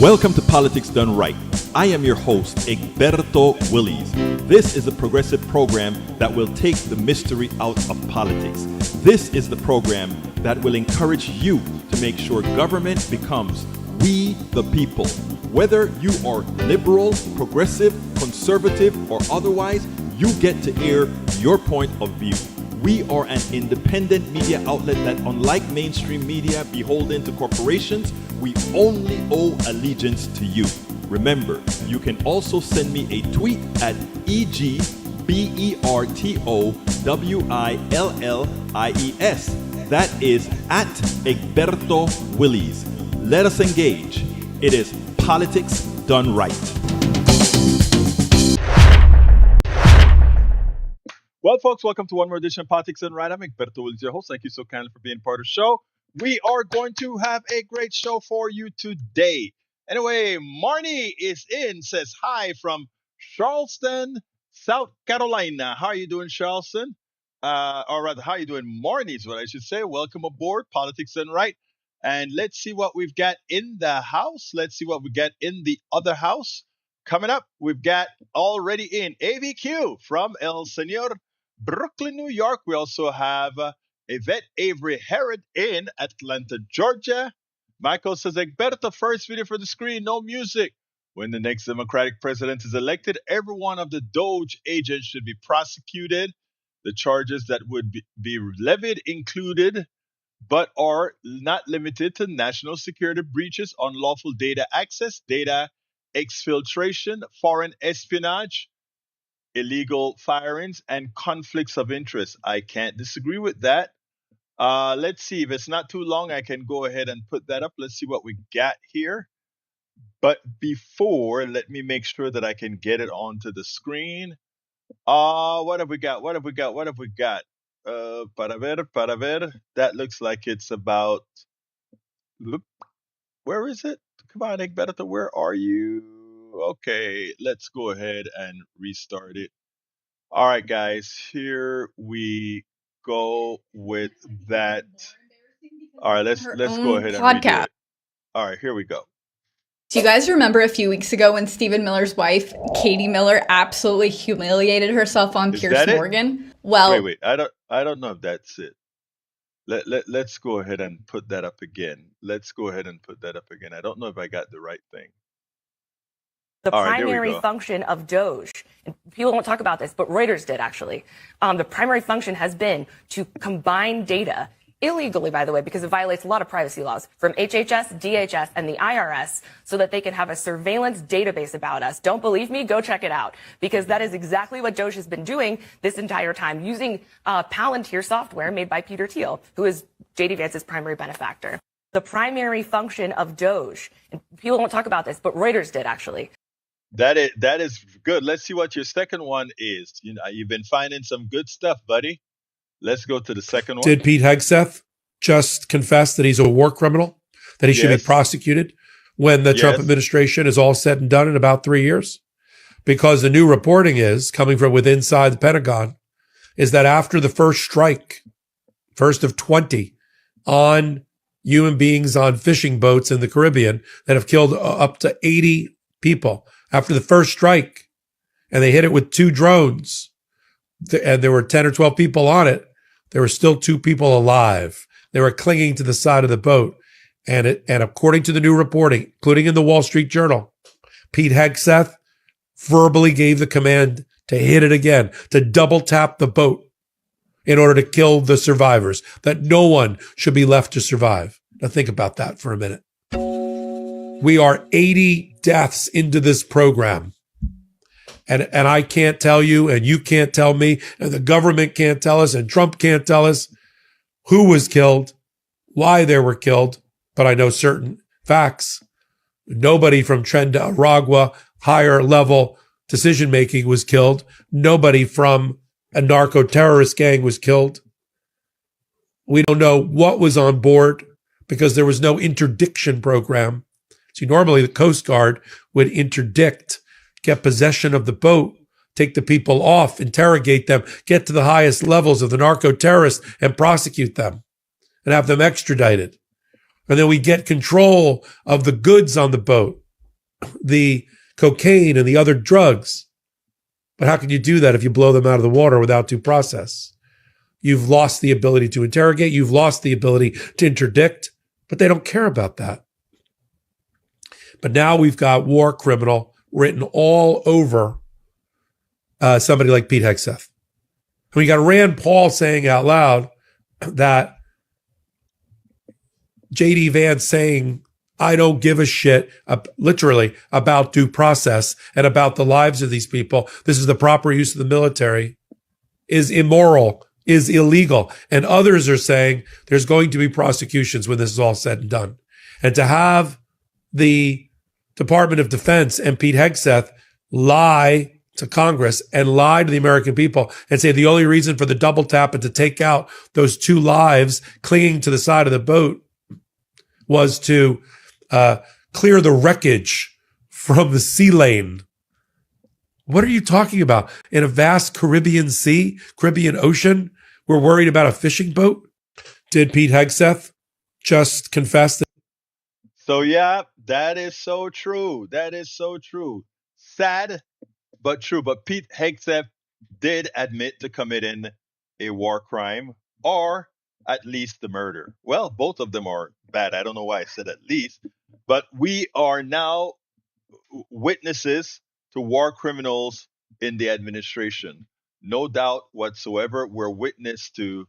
Welcome to Politics Done Right. I am your host, Egberto Willies. This is a progressive program that will take the mystery out of politics. This is the program that will encourage you to make sure government becomes we the people. Whether you are liberal, progressive, conservative, or otherwise, you get to air your point of view. We are an independent media outlet that, unlike mainstream media beholden to corporations, we only owe allegiance to you. Remember, you can also send me a tweet at EGBERTOWILLIES. That is at Egberto Willies. Let us engage. It is Politics Done Right. Well, folks, welcome to one more edition of Politics Done Right. I'm Egberto Willies, your host. Thank you so kindly for being part of the show. We are going to have a great show for you today. Anyway, Marnie is in, says hi from Charleston, South Carolina. How are you doing, Charleston? Or rather, how are you doing, Marnie is what I should say. Welcome aboard, Politics Done Right. And let's see what we've got in the house. Let's see what we got in the other house. Coming up, we've got already in AVQ from El Señor, Brooklyn, New York. We also have Yvette Avery Herod in Atlanta, Georgia. Michael says, Egberto, first video for the screen, no music. When the next Democratic president is elected, every one of the Doge agents should be prosecuted. The charges that would be levied included, but are not limited to national security breaches, unlawful data access, data exfiltration, foreign espionage, illegal firings, and conflicts of interest. I can't disagree with that. Let's see. If it's not too long, I can go ahead and put that up. Let's see what we got here. But before, let me make sure that I can get it onto the screen. What have we got? Para ver. That looks like it's about... Where is it? Come on, Egberto, where are you? Okay, let's go ahead and restart it. All right, guys, here we go with that. All right, let's go ahead and redo it. All right, here we go. Do you guys remember a few weeks ago when Stephen Miller's wife, Katie Miller, absolutely humiliated herself on Piers Morgan? Well, wait. I don't know if that's it. Let's go ahead and put that up again. I don't know if I got the right thing. The primary function of Doge, and people won't talk about this, but Reuters did actually. The primary function has been to combine data illegally, by the way, because it violates a lot of privacy laws from HHS, DHS, and the IRS so that they can have a surveillance database about us. Don't believe me? Go check it out, because that is exactly what Doge has been doing this entire time, using Palantir software made by Peter Thiel, who is J.D. Vance's primary benefactor. The primary function of Doge, and people won't talk about this, but Reuters did actually. That is good. Let's see what your second one is. You know, you've been finding some good stuff, buddy. Let's go to the second one. Did Pete Hegseth just confess that he's a war criminal, that he should be prosecuted when the Trump administration is all said and done in about 3 years? Because the new reporting is, coming from within inside the Pentagon, is that after the first strike, first of 20, on human beings on fishing boats in the Caribbean that have killed up to 80 people, after the first strike, and they hit it with 2 drones, and there were 10 or 12 people on it, there were still 2 people alive. They were clinging to the side of the boat. And according to the new reporting, including in the Wall Street Journal, Pete Hegseth verbally gave the command to hit it again, to double tap the boat in order to kill the survivors, that no one should be left to survive. Now think about that for a minute. We are 80 deaths into this program. And I can't tell you, and you can't tell me, and the government can't tell us, and Trump can't tell us who was killed, why they were killed, but I know certain facts. Nobody from Trenda Aragua, higher level decision-making was killed. Nobody from a narco-terrorist gang was killed. We don't know what was on board because there was no interdiction program. See, normally the Coast Guard would interdict, get possession of the boat, take the people off, interrogate them, get to the highest levels of the narco-terrorists and prosecute them and have them extradited. And then we get control of the goods on the boat. the cocaine and the other drugs. But how can you do that if you blow them out of the water without due process? You've lost the ability to interrogate. You've lost the ability to interdict, but they don't care about that. But now we've got war criminal written all over somebody like Pete Hegseth. We got Rand Paul saying out loud that J.D. Vance saying, I don't give a shit, literally, about due process and about the lives of these people. This is the proper use of the military, is immoral, is illegal. And others are saying there's going to be prosecutions when this is all said and done. And to have the Department of Defense and Pete Hegseth lie to Congress and lie to the American people and say the only reason for the double tap and to take out those 2 lives clinging to the side of the boat was to clear the wreckage from the sea lane. What are you talking about? In a vast Caribbean Sea, Caribbean Ocean, we're worried about a fishing boat? Did Pete Hegseth just confess that? So, yeah, that is so true. That is so true. Sad, but true. But Pete Hegseth did admit to committing a war crime, or at least the murder. Well, both of them are bad. I don't know why I said at least. But we are now witnesses to war criminals in the administration. No doubt whatsoever, we're witness to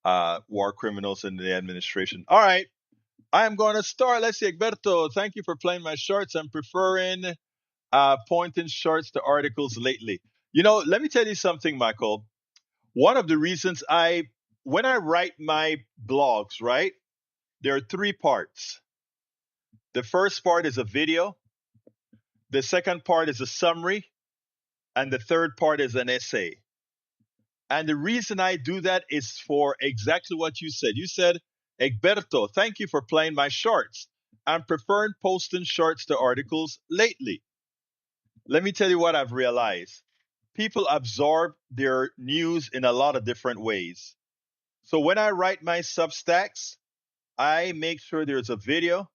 war criminals in the administration. All right. I'm going to start. Let's see, Egberto, thank you for playing my shorts. I'm preferring pointing shorts to articles lately. You know, let me tell you something, Michael. One of the reasons when I write my blogs, right, there are 3 parts. The first part is a video. The second part is a summary. And the third part is an essay. And the reason I do that is for exactly what you said. You said, Egberto, thank you for playing my shorts. I'm preferring posting shorts to articles lately. Let me tell you what I've realized. People absorb their news in a lot of different ways. So when I write my Substacks, I make sure there's a video,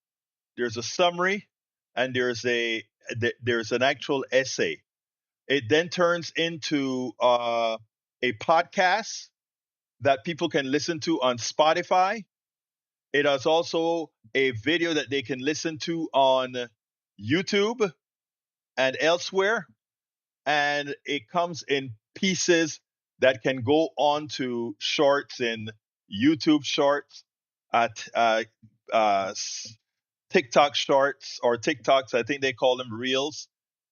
there's a summary, and there's an actual essay. It then turns into a podcast that people can listen to on Spotify. It is also a video that they can listen to on YouTube and elsewhere. And it comes in pieces that can go on to shorts in YouTube shorts, TikTok shorts or TikToks. I think they call them reels,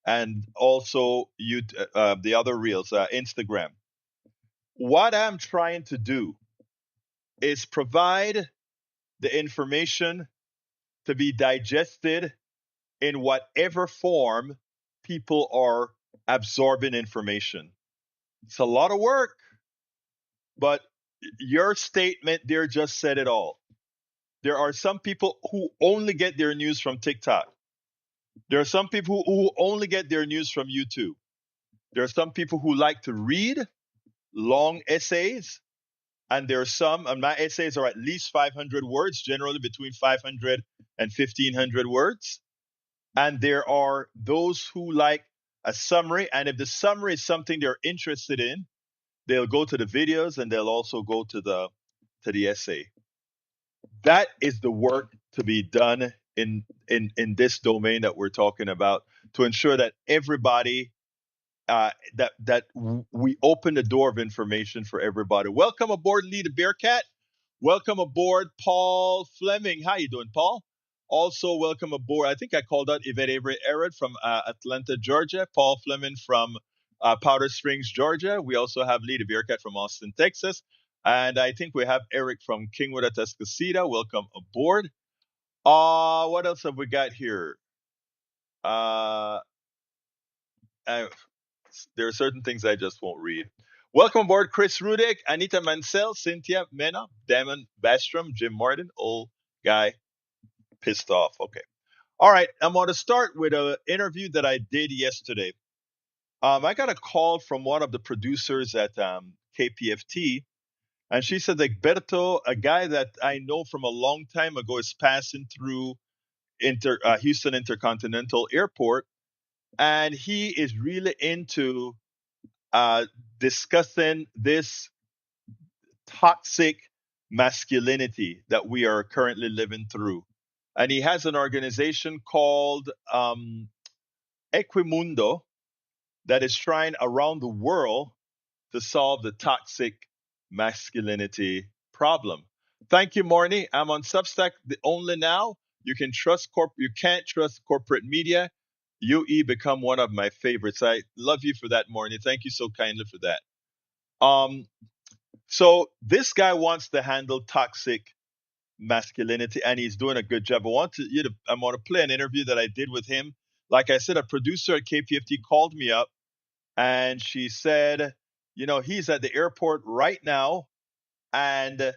and also the other reels, Instagram. What I'm trying to do is provide the information to be digested in whatever form people are absorbing information. It's a lot of work, but your statement there just said it all. There are some people who only get their news from TikTok. There are some people who only get their news from YouTube. There are some people who like to read long essays. And there are some, and my essays are at least 500 words, generally between 500 and 1,500 words. And there are those who like a summary. And if the summary is something they're interested in, they'll go to the videos and they'll also go to the essay. That is the work to be done in this domain that we're talking about, to ensure that everybody that we open the door of information for everybody. Welcome aboard, Lee the Bearcat. Welcome aboard, Paul Fleming. How you doing, Paul? Also, welcome aboard. I think I called out Yvette Avery Errod from Atlanta, Georgia. Paul Fleming from Powder Springs, Georgia. We also have Lee the Bearcat from Austin, Texas. And I think we have Eric from Kingwood, Atascocita. Welcome aboard. What else have we got here? There are certain things I just won't read. Welcome aboard, Chris Rudick, Anita Mansell, Cynthia Mena, Damon Bastrom, Jim Martin, old guy, pissed off. Okay. All right. I'm going to start with an interview that I did yesterday. I got a call from one of the producers at KPFT, and she said, Egberto, a guy that I know from a long time ago, is passing through Houston Intercontinental Airport, and he is really into discussing this toxic masculinity that we are currently living through. And he has an organization called Equimundo that is trying around the world to solve the toxic masculinity problem. Thank you, Morny. I'm on Substack only now. You can't trust corporate media. UE become one of my favorites. I love you for that, Morny. Thank you so kindly for that. So this guy wants to handle toxic masculinity, and he's doing a good job. I want to play an interview that I did with him. Like I said, a producer at KPFT called me up, and she said, he's at the airport right now, and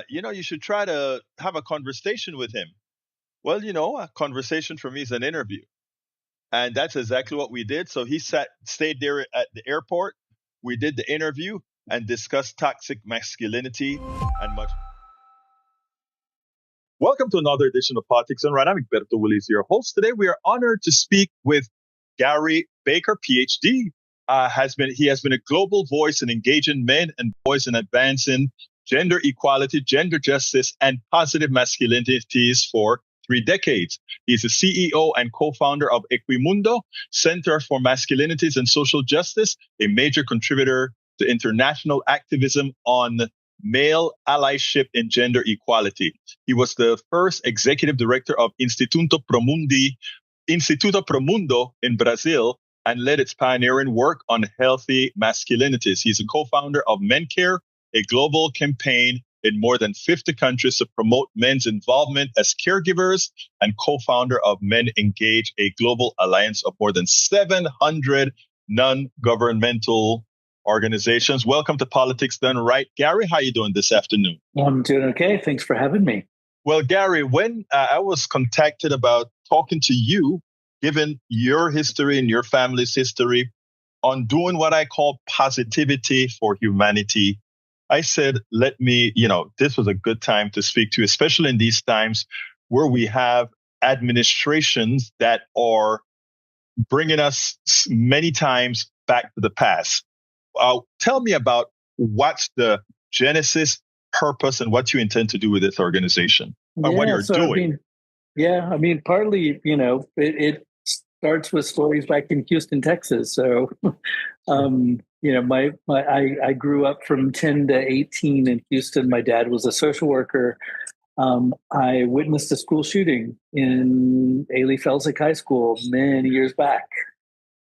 you should try to have a conversation with him. Well, a conversation for me is an interview, and that's exactly what we did. So he stayed there at the airport. We did the interview and discussed toxic masculinity and much. Welcome to another edition of Politics and Right. I'm Egberto Willies, your host. Today we are honored to speak with Gary Baker, PhD. He has been a global voice in engaging men and boys in advancing gender equality, gender justice, and positive masculinities for 3 decades. He's the CEO and co-founder of Equimundo, Center for Masculinities and Social Justice, a major contributor to international activism on male allyship and gender equality. He was the first executive director of Instituto Promundo in Brazil and led its pioneering work on healthy masculinities. He's a co-founder of Men Care, a global campaign in more than 50 countries to promote men's involvement as caregivers, and co-founder of Men Engage, a global alliance of more than 700 non-governmental organizations. Welcome to Politics Done Right. Gary, how are you doing this afternoon? I'm doing okay. Thanks for having me. Well, Gary, when I was contacted about talking to you, given your history and your family's history on doing what I call positivity for humanity, I said, this was a good time to speak to you, especially in these times where we have administrations that are bringing us many times back to the past. Tell me about what's the genesis, purpose, and what you intend to do with this organization, or what you're doing. Partly, it starts with stories back in Houston, Texas. So, I grew up from 10 to 18 in Houston. My dad was a social worker. I witnessed a school shooting in Ailey Felsick High School many years back,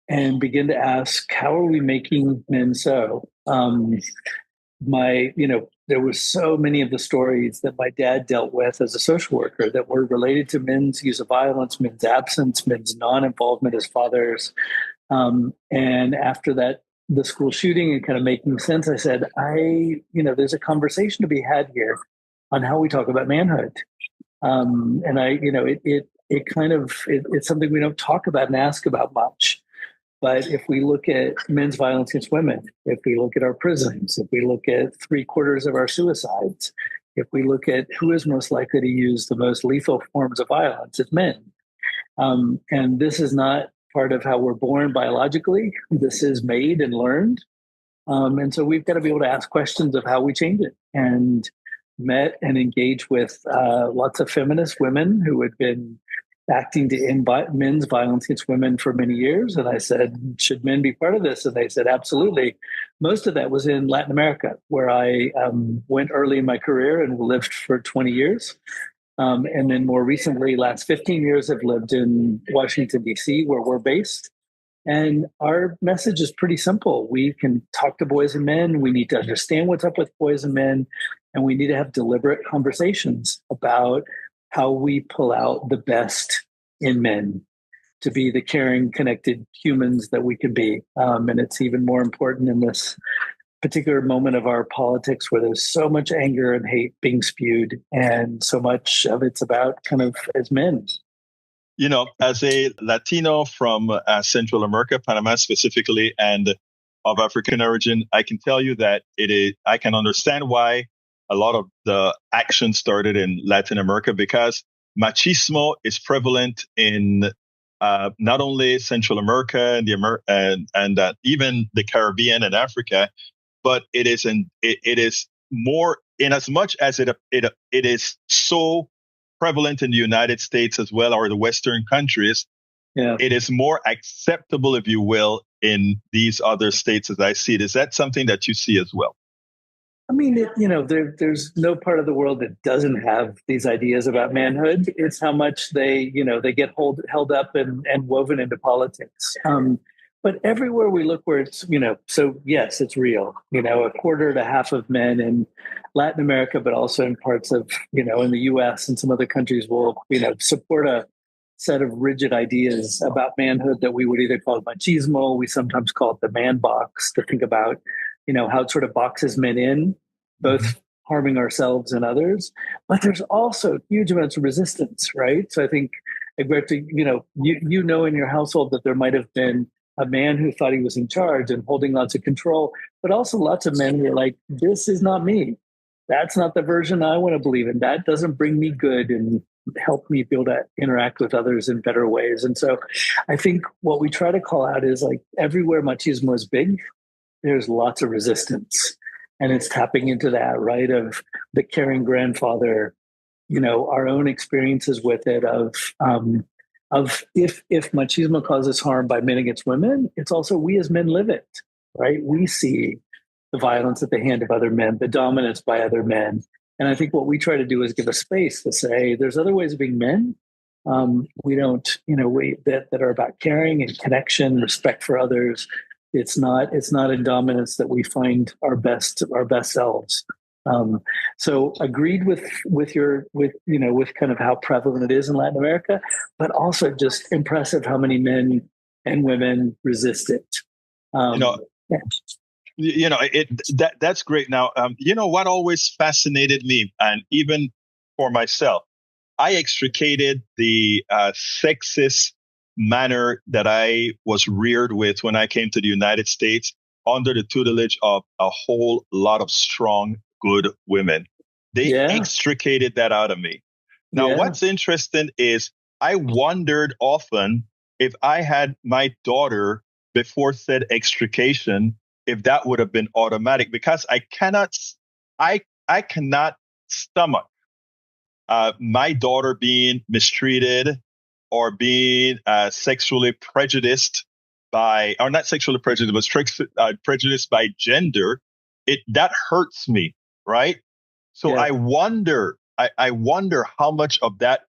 and begin to ask, how are we making men so? There were so many of the stories that my dad dealt with as a social worker that were related to men's use of violence, men's absence, men's non-involvement as fathers. And after that, the school shooting and kind of making sense, I said, there's a conversation to be had here on how we talk about manhood. It's something we don't talk about and ask about much. But if we look at men's violence against women, if we look at our prisons, if we look at 3/4 of our suicides, if we look at who is most likely to use the most lethal forms of violence, it's men. And this is not part of how we're born biologically. This is made and learned. And so we've got to be able to ask questions of how we change it. And met and engaged with lots of feminist women who had been acting to end men's violence against women for many years. And I said, should men be part of this? And they said, absolutely. Most of that was in Latin America, where I went early in my career and lived for 20 years. And then more recently, last 15 years, I've lived in Washington, D.C., where we're based. And our message is pretty simple. We can talk to boys and men. We need to understand what's up with boys and men. And we need to have deliberate conversations about how we pull out the best in men to be the caring, connected humans that we can be. And it's even more important in this particular moment of our politics where there's so much anger and hate being spewed, and so much of it's about kind of as men. As a Latino from Central America, Panama specifically, and of African origin, I can tell you that I can understand why a lot of the action started in Latin America, because machismo is prevalent in not only Central America and even the Caribbean and Africa, but it is more, in as much as it is so prevalent in the United States as well, or the Western countries. Yeah. It is more acceptable, if you will, in these other states as I see it. Is that something that you see as well? I mean, there's no part of the world that doesn't have these ideas about manhood. It's how much they get held up and woven into politics. But everywhere we look where it's, so yes, it's real. A quarter to half of men in Latin America, but also in parts of, in the US and some other countries will, support a set of rigid ideas about manhood that we would either call machismo. We sometimes call it the man box, to think about, how it sort of boxes men in, both harming ourselves and others. But there's also huge amounts of resistance, right? So I think, Egberto, you know in your household that there might have been a man who thought he was in charge and holding lots of control, but also lots of men who are like, this is not me. That's not the version I want to believe in. That doesn't bring me good and help me be able to interact with others in better ways. And so I think what we try to call out is, like, everywhere machismo is big, there's lots of resistance. And it's tapping into that, right, of the caring grandfather, our own experiences with it of if machismo causes harm by men against women, it's also we as men live it, right? We see the violence at the hand of other men, the dominance by other men. And I think what we try to do is give a space to say there's other ways of being men. We don't, that are about caring and connection, respect for others. It's not in dominance that we find our best selves. So agreed with kind of how prevalent it is in Latin America, but also just impressive how many men and women resist it. That's great. Now, what always fascinated me, and even for myself, I extricated the sexist manner that I was reared with when I came to the United States under the tutelage of a whole lot of strong, good women. They extricated that out of me. Now, what's interesting is I wondered often if I had my daughter before said extrication, if that would have been automatic, because I cannot stomach my daughter being mistreated or being sexually prejudiced by, or not sexually prejudiced, but prejudiced by gender. That hurts me, right? So I wonder how much of that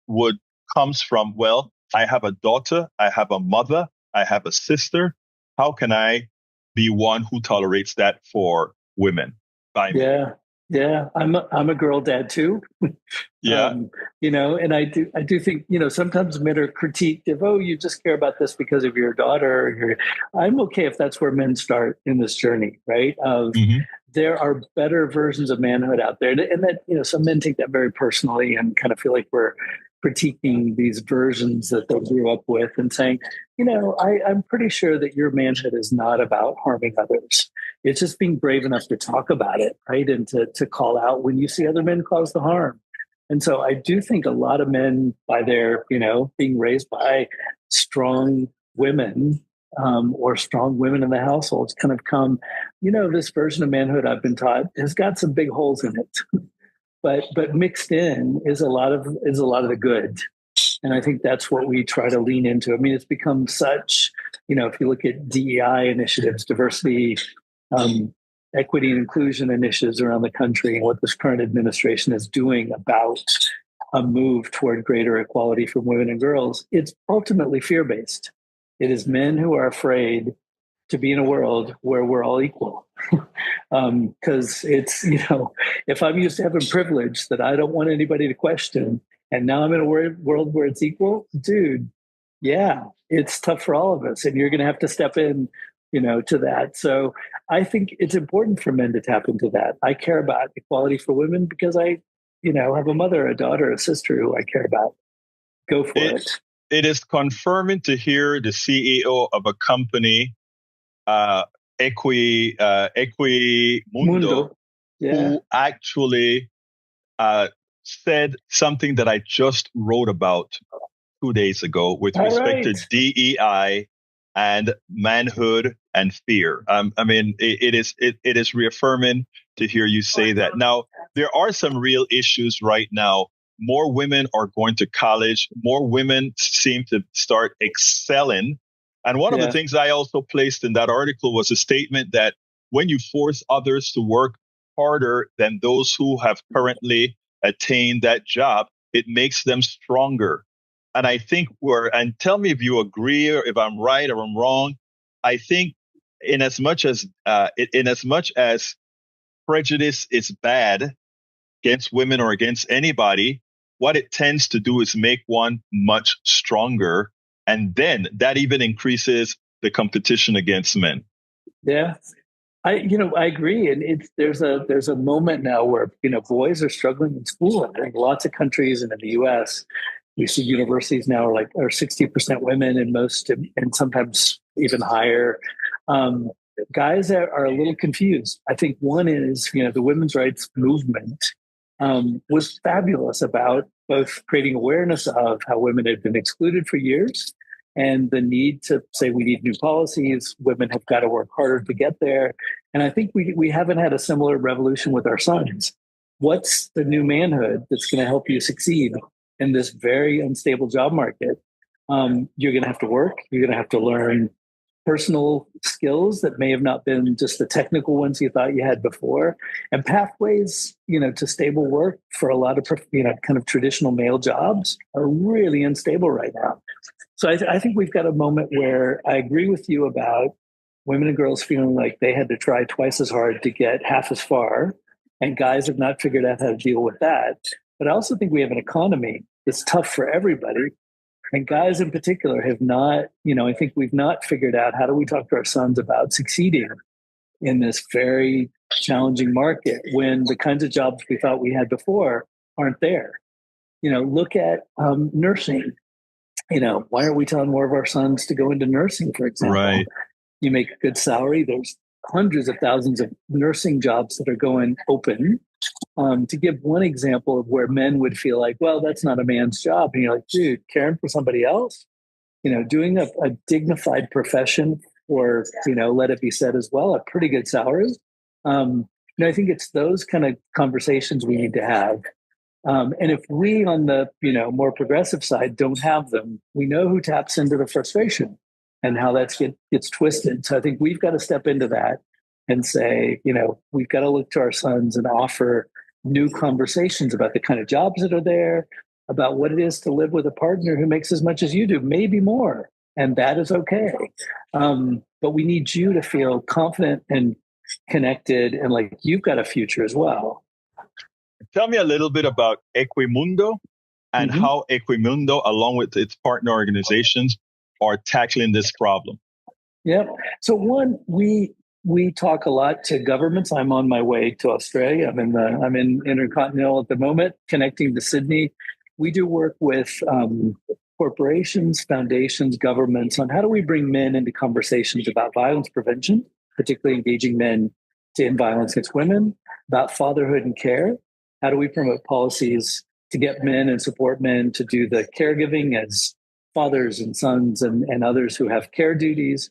comes from, well, I have a daughter, I have a mother, I have a sister. How can I be one who tolerates that for women? Yeah. I'm a girl dad too. And I do think, sometimes men are critiqued if, oh, you just care about this because of your daughter. I'm okay if that's where men start in this journey, right? There are better versions of manhood out there. And that, some men take that very personally and kind of feel like we're critiquing these versions that they grew up with and saying, I'm pretty sure that your manhood is not about harming others. It's just being brave enough to talk about it, right? And to call out when you see other men cause the harm. And so I do think a lot of men, by their, being raised by strong women or strong women in the households, kind of come, this version of manhood I've been taught has got some big holes in it. But mixed in is a lot of the good. And I think that's what we try to lean into. I mean, it's become such, if you look at DEI initiatives, diversity, equity and inclusion initiatives around the country, and what this current administration is doing about a move toward greater equality for women and girls, it's ultimately fear-based. It is men who are afraid to be in a world where we're all equal. Because it's, if I'm used to having privilege that I don't want anybody to question, and now I'm in a world where it's equal, dude, it's tough for all of us. And you're going to have to step in, to that. So I think it's important for men to tap into that. I care about equality for women because I, have a mother, a daughter, a sister who I care about. Go for it. It is confirming to hear the CEO of a company, Equimundo, who actually said something that I just wrote about 2 days ago with respect to DEI and manhood and fear. I mean, it is reaffirming to hear you say that. Now, there are some real issues right now. More women are going to college. More women seem to start excelling. And one of the things I also placed in that article was a statement that when you force others to work harder than those who have currently attained that job, it makes them stronger. And I think and tell me if you agree or if I'm right or I'm wrong. I think in as much as prejudice is bad against women or against anybody, what it tends to do is make one much stronger. And then that even increases the competition against men. Yeah. I agree. And there's a moment now where, boys are struggling in school. I think lots of countries and in the US, we see universities now are 60% women and and sometimes even higher. Guys are a little confused. I think one is, the women's rights movement was fabulous about both creating awareness of how women had been excluded for years and the need to say we need new policies. Women have got to work harder to get there. And I think we haven't had a similar revolution with our sons. What's the new manhood that's going to help you succeed in this very unstable job market? You're going to have to work. You're going to have to learn personal skills that may have not been just the technical ones you thought you had before, and pathways, to stable work for a lot of, kind of traditional male jobs are really unstable right now. So I think we've got a moment where I agree with you about women and girls feeling like they had to try twice as hard to get half as far, and guys have not figured out how to deal with that. But I also think we have an economy that's tough for everybody. And guys in particular have not, I think we've not figured out how do we talk to our sons about succeeding in this very challenging market when the kinds of jobs we thought we had before aren't there. Look at nursing. Why aren't we telling more of our sons to go into nursing, for example? Right. You make a good salary. There's hundreds of thousands of nursing jobs that are going open. To give one example of where men would feel like, well, that's not a man's job. And you're like, dude, caring for somebody else, doing a dignified profession, or, let it be said as well, a pretty good salary. I think it's those kind of conversations we need to have. And if we on the, more progressive side don't have them, we know who taps into the frustration and how that gets twisted. So I think we've got to step into that and say, we've got to look to our sons and offer new conversations about the kind of jobs that are there, about what it is to live with a partner who makes as much as you do, maybe more. And that is okay. But we need you to feel confident and connected and like you've got a future as well. Tell me a little bit about Equimundo and how Equimundo, along with its partner organizations, are tackling this problem. Yeah. So one, we talk a lot to governments. I'm on my way to Australia. I'm in Intercontinental at the moment, connecting to Sydney. We do work with corporations, foundations, governments on how do we bring men into conversations about violence prevention, particularly engaging men to end violence against women, about fatherhood and care. How do we promote policies to get men and support men to do the caregiving as fathers and sons and others who have care duties?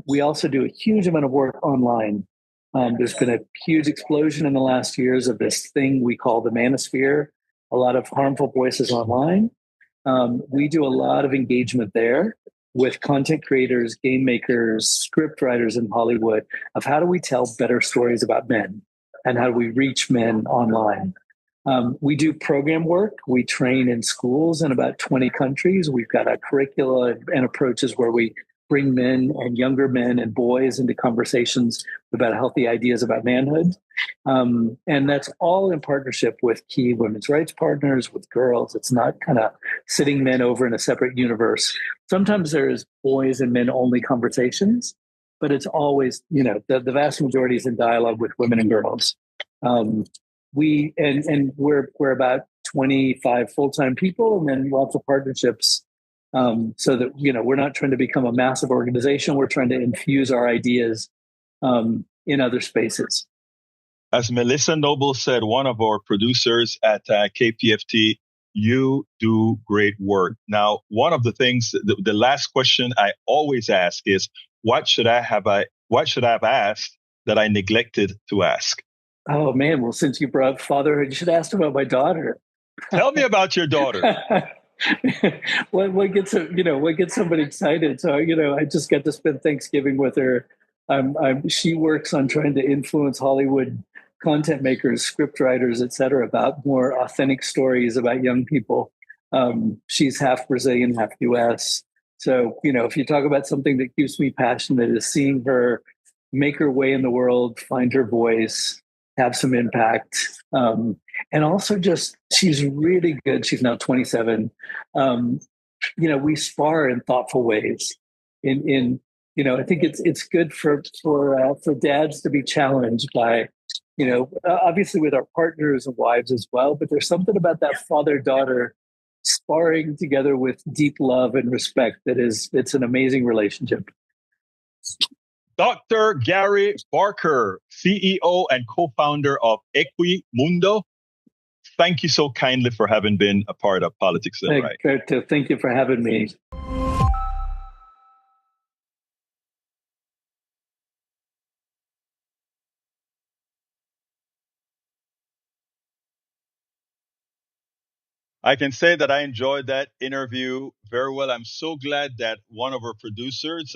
We also do a huge amount of work online. There's been a huge explosion in the last years of this thing we call the manosphere, a lot of harmful voices online. We do a lot of engagement there with content creators, game makers, script writers in Hollywood of how do we tell better stories about men and how do we reach men online. We do program work. We train in schools in about 20 countries. We've got a curricula and approaches where we bring men and younger men and boys into conversations about healthy ideas about manhood. And that's all in partnership with key women's rights partners, with girls. It's not kind of sitting men over in a separate universe. Sometimes there's boys and men only conversations, but it's always, the vast majority is in dialogue with women and girls. We're about 25 full-time people and then lots of partnerships. So that, we're not trying to become a massive organization. We're trying to infuse our ideas in other spaces. As Melissa Noble said, one of our producers at KPFT, you do great work. Now, one of the things, the last question I always ask is, what should I have asked that I neglected to ask? Oh man, well, since you brought up fatherhood, you should ask about my daughter. Tell me about your daughter. what gets somebody excited? So I just got to spend Thanksgiving with her. She works on trying to influence Hollywood content makers, script writers, et cetera, about more authentic stories about young people. She's half Brazilian, half US. So, if you talk about something that keeps me passionate, is seeing her make her way in the world, find her voice, have some impact. And also just, she's really good. She's now 27. We spar in thoughtful ways. I think it's good for dads to be challenged by, obviously with our partners and wives as well, but there's something about that father-daughter sparring together with deep love and respect it's an amazing relationship. Dr. Gary Barker, CEO and co-founder of Equimundo. Thank you so kindly for having been a part of Politics Done Right. Thank you for having me. I can say that I enjoyed that interview very well. I'm so glad that one of our producers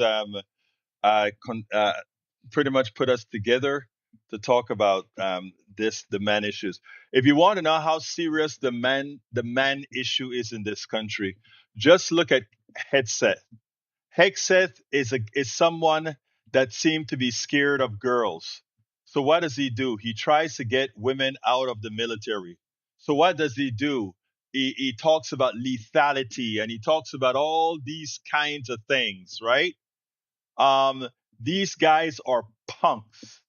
pretty much put us together to talk about the man issues. If you want to know how serious the man issue is in this country, just look at Hegseth. Hegseth is someone that seemed to be scared of girls. So what does he do? He tries to get women out of the military. So what does he do? He talks about lethality and he talks about all these kinds of things, right? These guys are punks.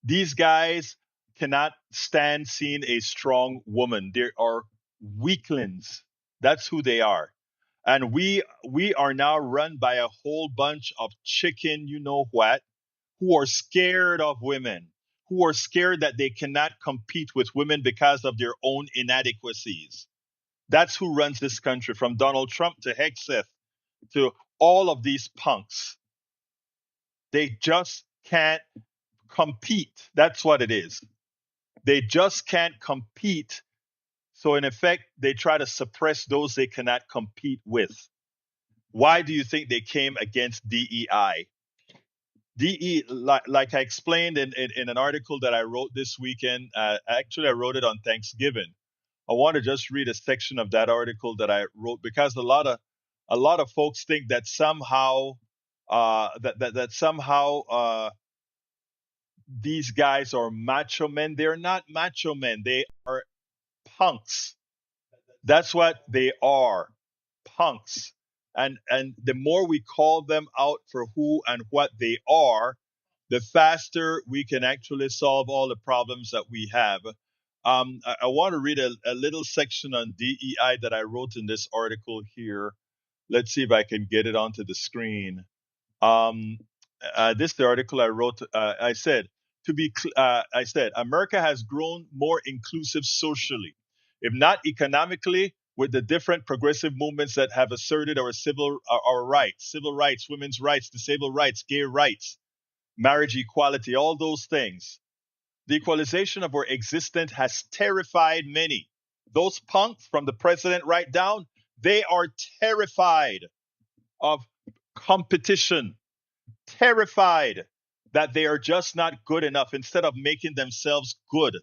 These guys cannot stand seeing a strong woman. They are weaklings. That's who they are. And we are now run by a whole bunch of chicken, you know what, who are scared of women, who are scared that they cannot compete with women because of their own inadequacies. That's who runs this country, from Donald Trump to Hegseth to all of these punks. They just can't compete. That's what it is. They just can't compete. So in effect, they try to suppress those they cannot compete with. Why do you think they came against DEI? Like I explained in an article that I wrote this weekend, actually I wrote it on Thanksgiving. I want to just read a section of that article that I wrote because a lot of folks think that somehow these guys are macho men. They're not macho men. They are punks. That's what they are, punks. And the more we call them out for who and what they are, the faster we can actually solve all the problems that we have. I want to read a little section on DEI that I wrote in this article here. Let's see if I can get it onto the screen. This is the article I wrote. I said, America has grown more inclusive socially, if not economically, with the different progressive movements that have asserted our rights, civil rights, women's rights, disabled rights, gay rights, marriage equality, all those things. The equalization of our existence has terrified many. Those punks, from the president right down, they are terrified of competition, terrified that they are just not good enough. Instead of making themselves good,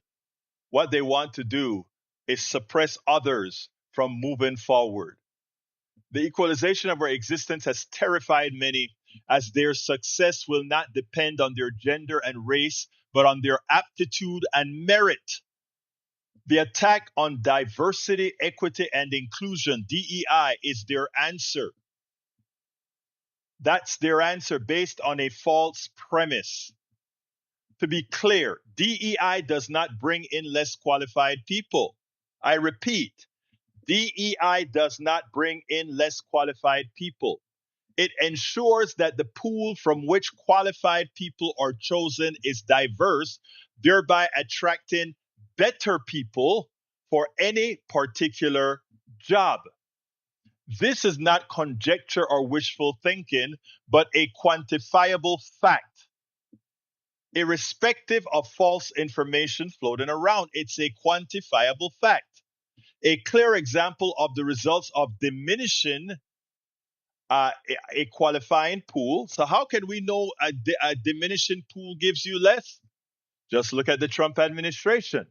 what they want to do is suppress others from moving forward. The equalization of our existence has terrified many, as their success will not depend on their gender and race, but on their aptitude and merit. The attack on diversity, equity, and inclusion, DEI, is their answer. That's their answer based on a false premise. To be clear, DEI does not bring in less qualified people. I repeat, DEI does not bring in less qualified people. It ensures that the pool from which qualified people are chosen is diverse, thereby attracting better people for any particular job. This is not conjecture or wishful thinking, but a quantifiable fact. Irrespective of false information floating around, it's a quantifiable fact. A clear example of the results of diminishing a qualifying pool. So, how can we know a diminishing pool gives you less? Just look at the Trump administration.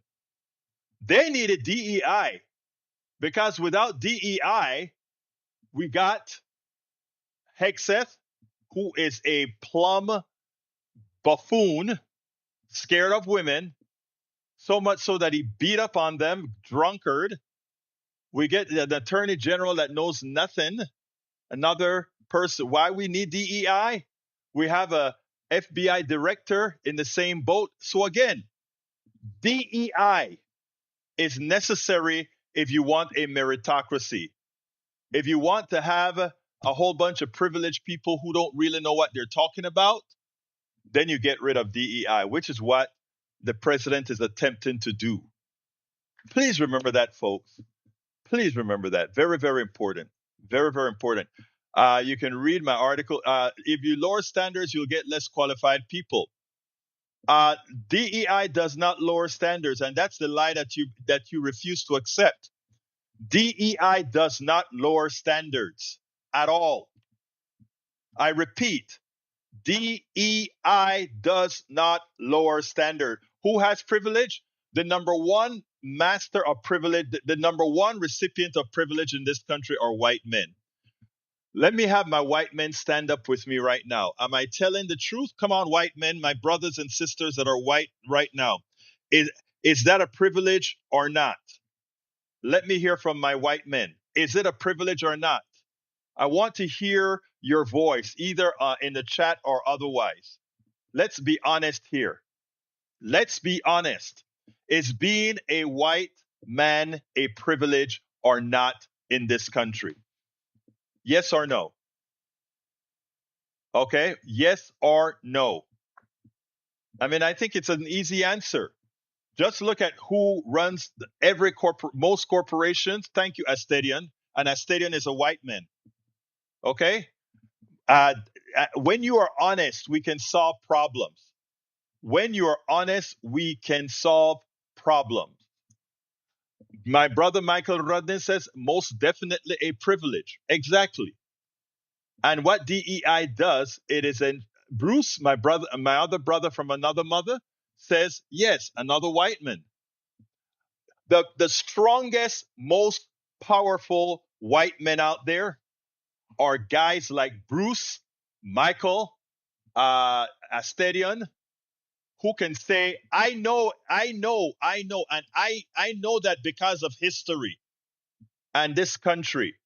They needed DEI because without DEI, we got Hegseth, who is a plum buffoon, scared of women, so much so that he beat up on them, drunkard. We get the attorney general that knows nothing, another person. Why we need DEI? We have a FBI director in the same boat. So again, DEI is necessary if you want a meritocracy. If you want to have a whole bunch of privileged people who don't really know what they're talking about, then you get rid of DEI, which is what the president is attempting to do. Please remember that, folks. Please remember that. Very, very important. Very, very important. You can read my article. If you lower standards, you'll get less qualified people. DEI does not lower standards, and that's the lie that you refuse to accept. DEI does not lower standards at all. I repeat, DEI does not lower standard. Who has privilege? The number one master of privilege, the number one recipient of privilege in this country are white men. Let me have my white men stand up with me right now. Am I telling the truth? Come on, white men, my brothers and sisters that are white right now. Is that a privilege or not? Let me hear from my white men. Is it a privilege or not? I want to hear your voice, either in the chat or otherwise. Let's be honest here. Let's be honest. Is being a white man a privilege or not in this country? Yes or no? Okay, yes or no? I mean, I think it's an easy answer. Just look at who runs most corporations. Thank you, Astadian. And Astadian is a white man. Okay? When you are honest, we can solve problems. When you are honest, we can solve problems. My brother Michael Rudnin says, most definitely a privilege. Exactly. And what DEI does, it is Bruce, my other brother from another mother, says, yes, another white man. The strongest, most powerful white men out there are guys like Bruce, Michael, Astadian, who can say, I know, and I know that because of history and this country,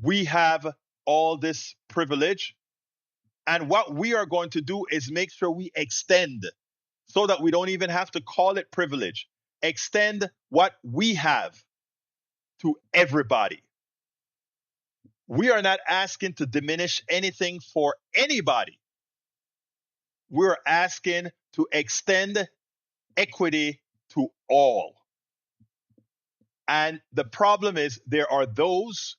we have all this privilege. And what we are going to do is make sure we extend so that we don't even have to call it privilege. Extend what we have to everybody. We are not asking to diminish anything for anybody. We're asking to extend equity to all. And the problem is there are those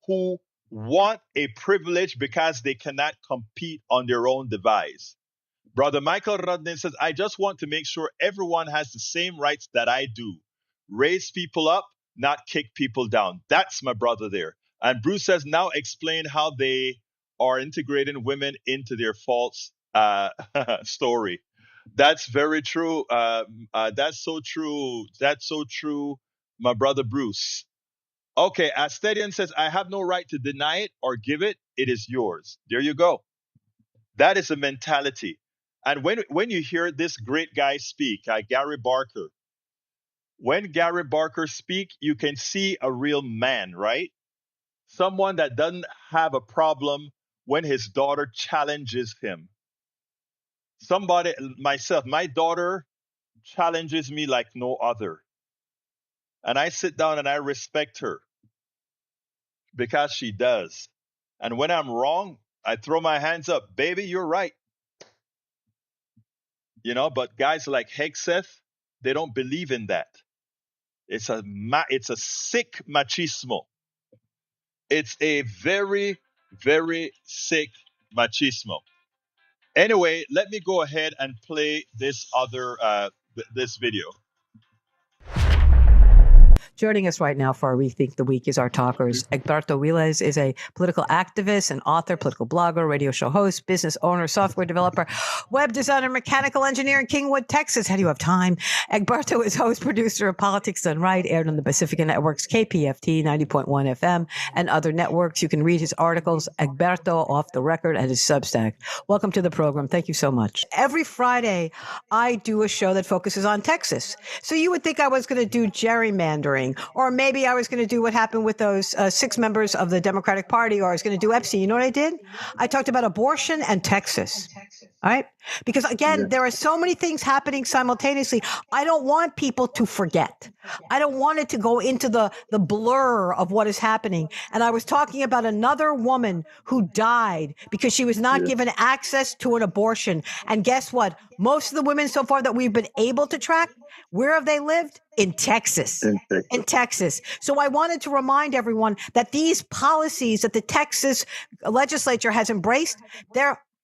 who want a privilege because they cannot compete on their own device. Brother Michael Rudnin says, I just want to make sure everyone has the same rights that I do. Raise people up, not kick people down. That's my brother there. And Bruce says, now explain how they are integrating women into their false story. That's very true. That's so true. That's so true, my brother Bruce. Okay, Astadian says, I have no right to deny it or give it. It is yours. There you go. That is a mentality. And when you hear this great guy speak, Gary Barker, when Gary Barker speak, you can see a real man, right? Someone that doesn't have a problem when his daughter challenges him. Somebody, myself, my daughter challenges me like no other. And I sit down and I respect her because she does. And when I'm wrong, I throw my hands up. Baby, you're right. But guys like Hegseth, they don't believe in that. It's a sick machismo. It's a very, very sick machismo. Anyway, let me go ahead and play this this video. Joining us right now for our Rethink the Week is our talkers. Egberto Willes is a political activist, an author, political blogger, radio show host, business owner, software developer, web designer, mechanical engineer in Kingwood, Texas. How do you have time? Egberto is host, producer of Politics Done Right, aired on the Pacifica Network's KPFT 90.1 FM and other networks. You can read his articles, Egberto Off the Record, at his Substack. Welcome to the program. Thank you so much. Every Friday, I do a show that focuses on Texas. So you would think I was going to do gerrymandering, or maybe I was going to do what happened with those 6 members of the Democratic Party, or I was going to do Epstein. You know what I did? I talked about abortion and Texas. All right? Because again, there are so many things happening simultaneously. I don't want people to forget. I don't want it to go into the blur of what is happening. And I was talking about another woman who died because she was not given access to an abortion. And guess what? Most of the women so far that we've been able to track, where have they lived? In Texas. In Texas. So I wanted to remind everyone that these policies that the Texas legislature has embraced,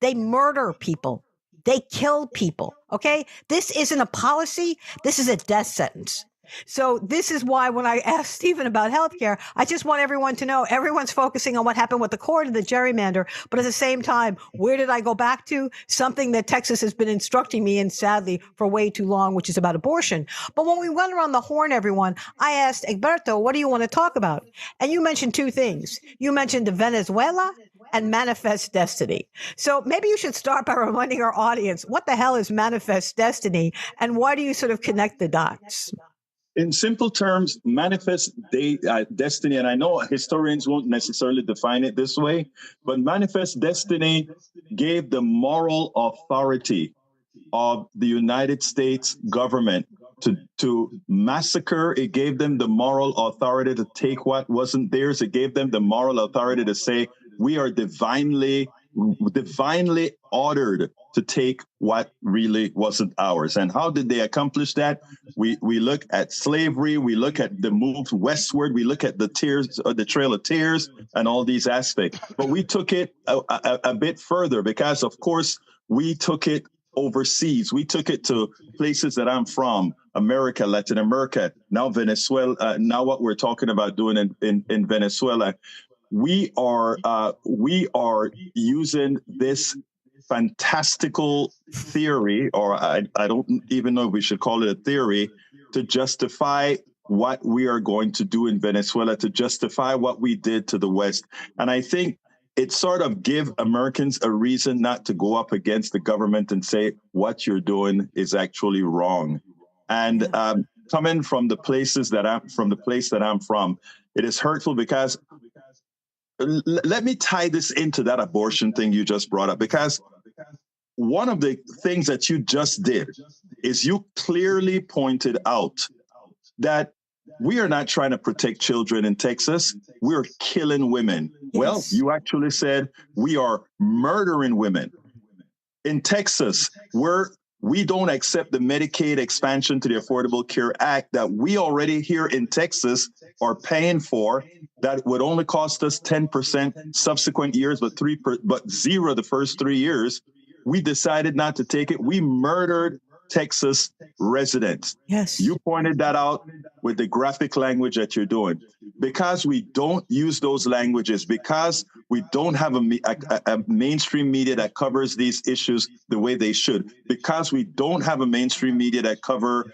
they murder people. They kill people. Okay? This isn't a policy. This is a death sentence. So this is why when I asked Stephen about healthcare, I just want everyone to know everyone's focusing on what happened with the court and the gerrymander. But at the same time, where did I go back to? Something that Texas has been instructing me in, sadly, for way too long, which is about abortion. But when we went around the horn, everyone, I asked Egberto, what do you want to talk about? And you mentioned 2 things. You mentioned Venezuela and manifest destiny. So maybe you should start by reminding our audience, what the hell is manifest destiny and why do you sort of connect the dots? In simple terms, manifest destiny, and I know historians won't necessarily define it this way, but manifest destiny gave the moral authority of the United States government to massacre. It gave them the moral authority to take what wasn't theirs. It gave them the moral authority to say, we are divinely ordered to take what really wasn't ours. And how did they accomplish that? We look at slavery, we look at the move westward, we look at the Trail of Tears and all these aspects. But we took it a bit further because, of course, we took it overseas. We took it to places that I'm from, America, Latin America, now Venezuela, now what we're talking about doing in Venezuela. We are using this fantastical theory, or I don't even know if we should call it a theory, to justify what we are going to do in Venezuela, to justify what we did to the West. And I think it sort of give Americans a reason not to go up against the government and say, what you're doing is actually wrong. And coming from the place that I'm from, it is hurtful because let me tie this into that abortion thing you just brought up, because one of the things that you just did is you clearly pointed out that we are not trying to protect children in Texas. We're killing women. Yes. Well, you actually said we are murdering women. In Texas, we don't accept the Medicaid expansion to the Affordable Care Act that we already here in Texas are paying for. That would only cost us 10% subsequent years, but 0 the first 3 years. We decided not to take it. We murdered Texas residents. Yes. You pointed that out with the graphic language that you're doing. Because we don't use those languages, because we don't have a mainstream media that covers these issues the way they should, because we don't have a mainstream media that cover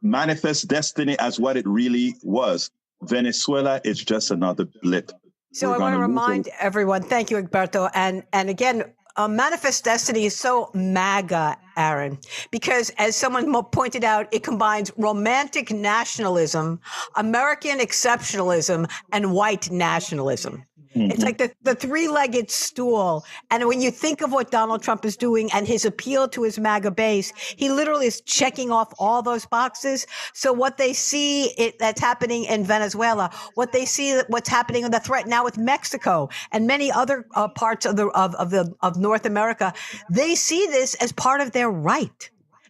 manifest destiny as what it really was, Venezuela is just another blip. So I want to remind everyone, thank you, Egberto. And again, manifest destiny is so MAGA, Aaron, because as someone pointed out, it combines romantic nationalism, American exceptionalism, and white nationalism. Mm-hmm. It's like the 3-legged stool. And when you think of what Donald Trump is doing and his appeal to his MAGA base, he literally is checking off all those boxes. So what they see that's happening in Venezuela, what they see what's happening in the threat now with Mexico and many other parts of North America, they see this as part of their right.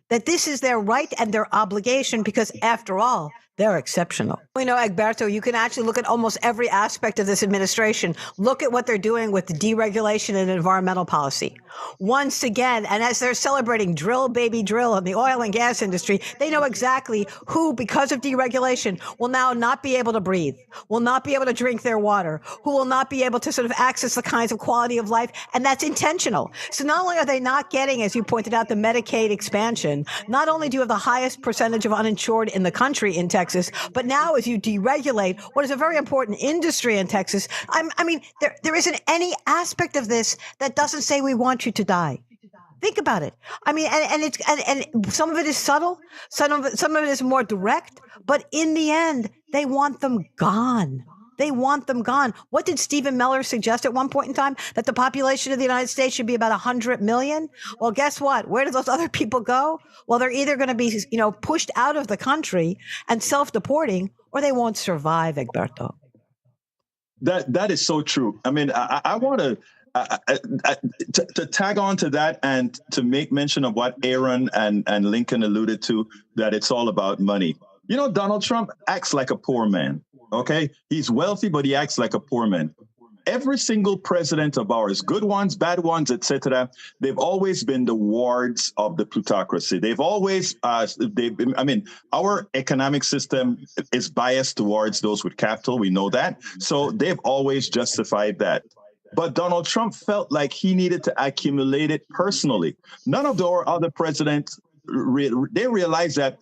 that this is their right and their obligation because, after all, they're exceptional. We know, Egberto, you can actually look at almost every aspect of this administration. Look at what they're doing with deregulation and environmental policy. Once again, and as they're celebrating drill, baby, drill in the oil and gas industry, they know exactly who, because of deregulation, will now not be able to breathe, will not be able to drink their water, who will not be able to sort of access the kinds of quality of life. And that's intentional. So not only are they not getting, as you pointed out, the Medicaid expansion, not only do you have the highest percentage of uninsured in the country in Texas, but now as you deregulate what is a very important industry in Texas, I mean, there isn't any aspect of this that doesn't say we want you to die. Think about it. I mean, and some of it is subtle, some of it is more direct, but in the end, they want them gone. They want them gone. What did Stephen Miller suggest at one point in time? That the population of the United States should be about 100 million? Well, guess what? Where do those other people go? Well, they're either going to be, pushed out of the country and self-deporting, or they won't survive, Egberto. That is so true. I mean, I want to tag on to that and to make mention of what Aaron and Lincoln alluded to, that it's all about money. Donald Trump acts like a poor man. Okay, he's wealthy, but he acts like a poor man. Every single president of ours, good ones, bad ones, etc., they've always been the wards of the plutocracy. They've always, our economic system is biased towards those with capital. We know that. So they've always justified that. But Donald Trump felt like he needed to accumulate it personally. None of the other presidents, they realized that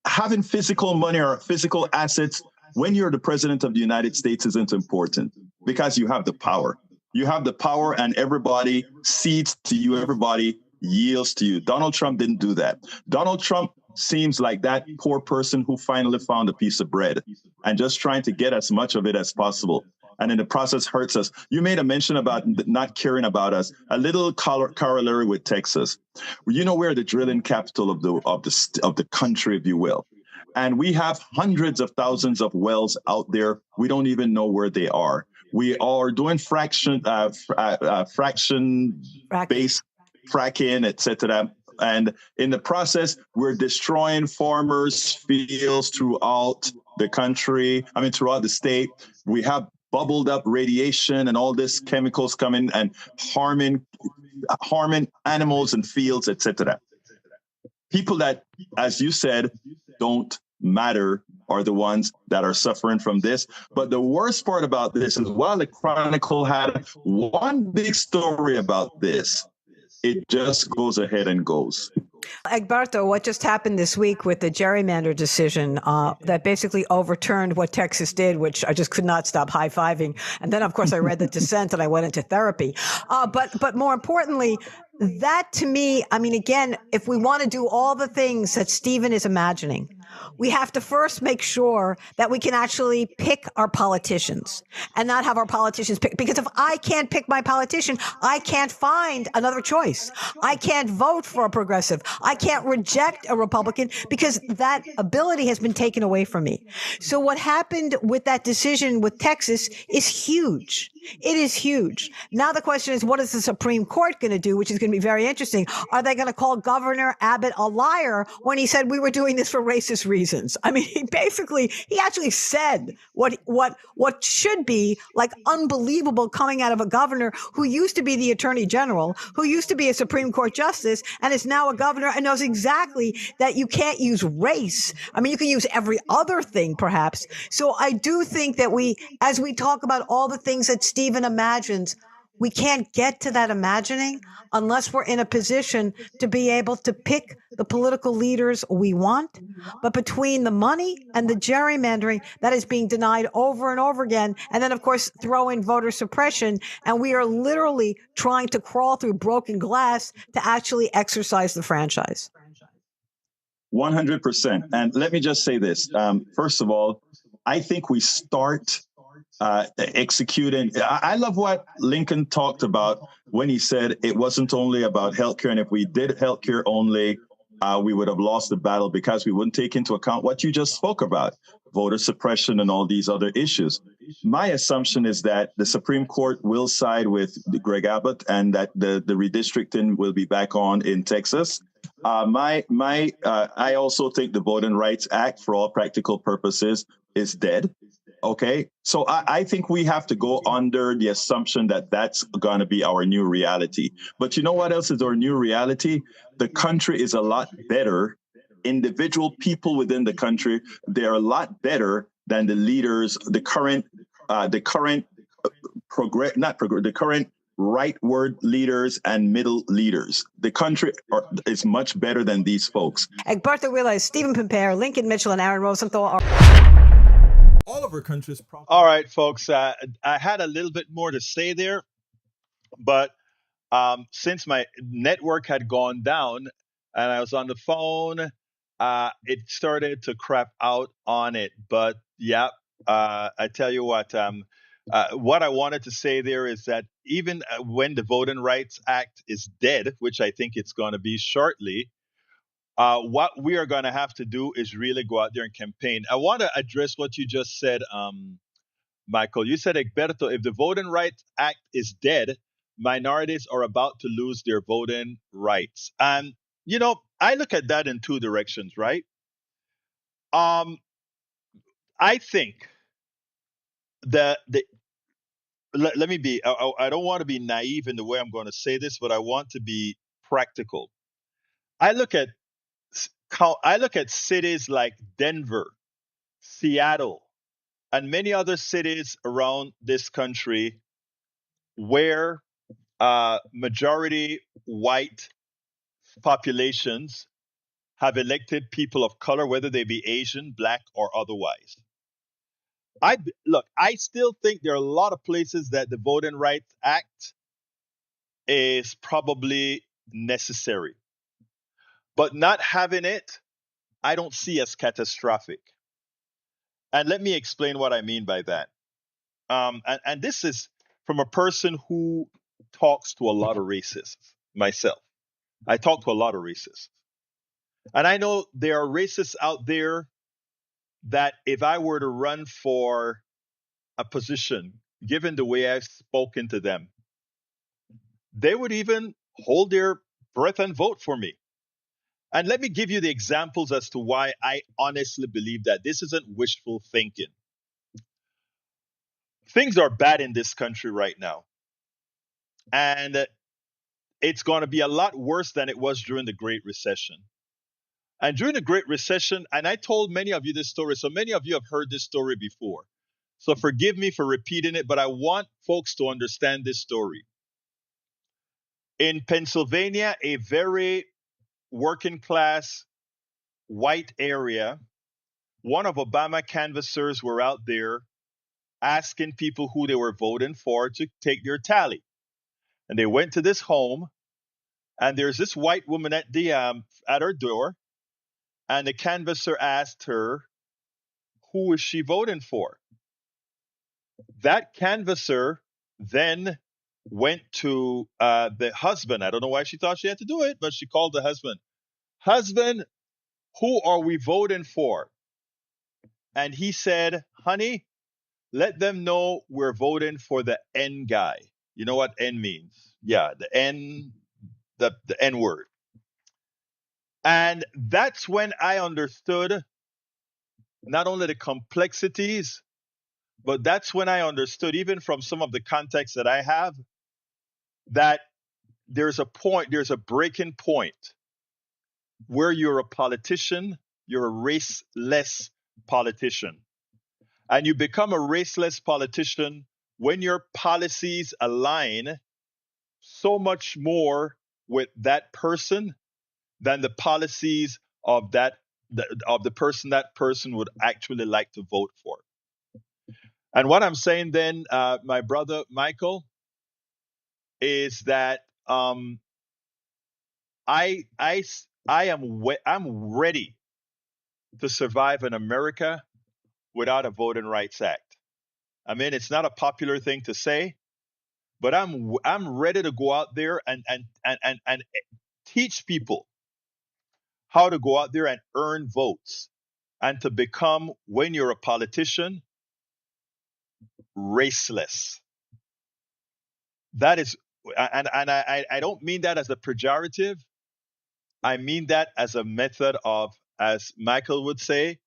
having physical money or physical assets when you're the president of the United States isn't important, because you have the power. You have the power and everybody cedes to you. Everybody yields to you. Donald Trump didn't do that. Donald Trump seems like that poor person who finally found a piece of bread and just trying to get as much of it as possible. And in the process hurts us. You made a mention about not caring about us. A little corollary with Texas. We're the drilling capital of the country, if you will. And we have hundreds of thousands of wells out there. We don't even know where they are. We are doing fraction-based fracking, etc. And in the process, we're destroying farmers' fields throughout the country. Throughout the state. We have bubbled up radiation and all this chemicals coming and harming animals and fields, etc. People that, as you said, don't matter are the ones that are suffering from this. But the worst part about this is, while the Chronicle had one big story about this, it just goes ahead and goes. Egberto, what just happened this week with the gerrymander decision that basically overturned what Texas did, which I just could not stop high-fiving. And then, of course, I read the dissent and I went into therapy. But more importantly, that to me, again, if we want to do all the things that Stephen is imagining, we have to first make sure that we can actually pick our politicians and not have our politicians pick. Because if I can't pick my politician, I can't find another choice. I can't vote for a progressive. I can't reject a Republican because that ability has been taken away from me. So what happened with that decision with Texas is huge. It is huge. Now the question is, what is the Supreme Court going to do, which is going to be very interesting. Are they going to call Governor Abbott a liar when he said we were doing this for racist reasons? He actually said what should be like unbelievable coming out of a governor who used to be the Attorney General, who used to be a Supreme Court justice, and is now a governor and knows exactly that you can't use race. You can use every other thing, perhaps. So I do think that as we talk about all the things that Stephen imagines, we can't get to that imagining unless we're in a position to be able to pick the political leaders we want. But between the money and the gerrymandering that is being denied over and over again, and then, of course, throw in voter suppression, and we are literally trying to crawl through broken glass to actually exercise the franchise. 100%. And let me just say this. First of all, I think we start executing. I love what Lincoln talked about when he said it wasn't only about healthcare. And if we did healthcare only, we would have lost the battle because we wouldn't take into account what you just spoke about, voter suppression and all these other issues. My assumption is that the Supreme Court will side with Greg Abbott and that the redistricting will be back on in Texas. I also think the Voting Rights Act, for all practical purposes, is dead. Okay, so I think we have to go under the assumption that that's going to be our new reality. But you know what else is our new reality? The country is a lot better. Individual people within the country, they're a lot better than the leaders, the current rightward leaders and middle leaders. The country is much better than these folks. Egberto Willis, Stephen Pimpere, Lincoln Mitchell, and Aaron Rosenthal are all of our countries. All right, folks. I had a little bit more to say there, but since my network had gone down and I was on the phone, it started to crap out on it. But yeah, I tell you what I wanted to say there is that even when the Voting Rights Act is dead, which I think it's going to be shortly, what we are going to have to do is really go out there and campaign. I want to address what you just said, Michael. You said, Egberto, if the Voting Rights Act is dead, minorities are about to lose their voting rights. And, I look at that in two directions, right? I think that let me be, I don't want to be naive in the way I'm going to say this, but I want to be practical. I look at cities like Denver, Seattle, and many other cities around this country where majority white populations have elected people of color, whether they be Asian, black, or otherwise. I still think there are a lot of places that the Voting Rights Act is probably necessary. But not having it, I don't see as catastrophic. And let me explain what I mean by that. And this is from a person who talks to a lot of racists, myself. I talk to a lot of racists. And I know there are racists out there that if I were to run for a position, given the way I've spoken to them, they would even hold their breath and vote for me. And let me give you the examples as to why I honestly believe that this isn't wishful thinking. Things are bad in this country right now. And it's going to be a lot worse than it was during the Great Recession. And during the Great Recession, and I told many of you this story, so many of you have heard this story before. So forgive me for repeating it, but I want folks to understand this story. In Pennsylvania, a very working class white area, one of Obama canvassers were out there asking people who they were voting for to take their tally. And they went to this home, and there's this white woman at her door, and the canvasser asked her, who is she voting for? That canvasser then went to the husband. I don't know why she thought she had to do it, but she called the husband. Husband, who are we voting for? And he said, honey, let them know we're voting for the N guy. You know what N means? Yeah, the N, the N word. And that's when I understood not only the complexities, but that's when I understood, even from some of the context that I have, that there's a breaking point where you're a politician, you're a raceless politician. And you become a raceless politician when your policies align so much more with that person than the policies of the person that person would actually like to vote for. And what I'm saying then, my brother Michael, is that I'm ready to survive in America without a Voting Rights Act. I mean, it's not a popular thing to say, but I'm ready to go out there and teach people how to go out there and earn votes and to become, when you're a politician, raceless. That is, and I don't mean that as a pejorative. I mean that as a method of, as Michael would say,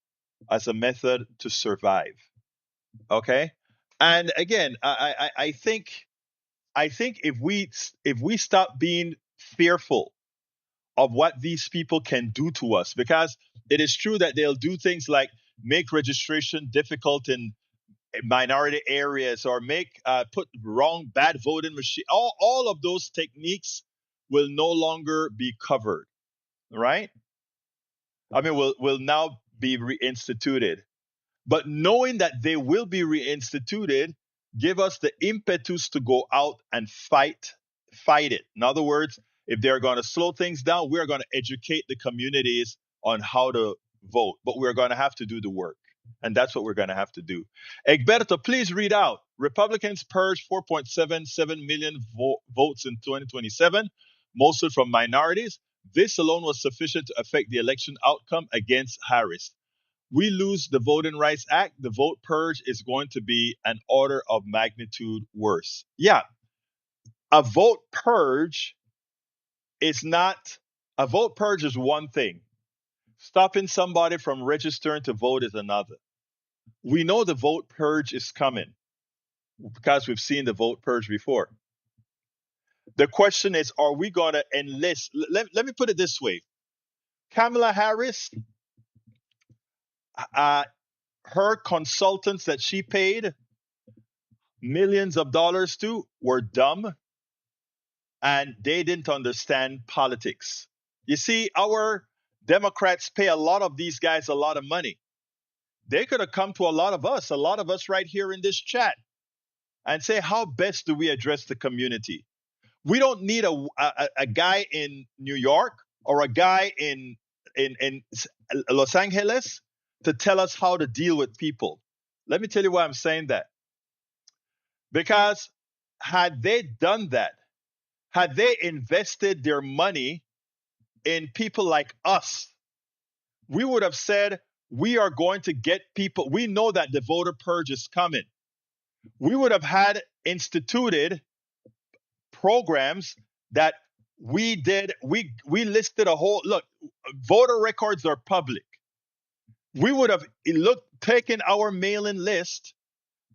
as a method to survive. Okay? And again, I think if we stop being fearful of what these people can do to us, because it is true that they'll do things like make registration difficult in minority areas, or make put wrong bad voting machine. All of those techniques will no longer be covered, right? I mean, will now be reinstituted. But knowing that they will be reinstituted, give us the impetus to go out and fight it. In other words, if they're going to slow things down, we're going to educate the communities on how to vote. But we're going to have to do the work. And that's what we're going to have to do. Egberto, please read out. Republicans purged 4.77 million votes in 2027, mostly from minorities. This alone was sufficient to affect the election outcome against Harris. We lose the Voting Rights Act, the vote purge is going to be an order of magnitude worse. Yeah, a vote purge is not, a vote purge is one thing. Stopping somebody from registering to vote is another. We know the vote purge is coming because we've seen the vote purge before. The question is, are we going to enlist? Let me put it this way. Kamala Harris, her consultants that she paid millions of dollars to were dumb, and they didn't understand politics. You see, our Democrats pay a lot of these guys a lot of money. They could have come to a lot of us right here in this chat, and say, how best do we address the community? We don't need a guy in New York or a guy in Los Angeles to tell us how to deal with people. Let me tell you why I'm saying that. Because had they done that, had they invested their money in people like us, we would have said, we are going to get people. We know that the voter purge is coming. We would have had instituted programs that we did. We listed a whole, look, voter records are public. We would have taken our mailing list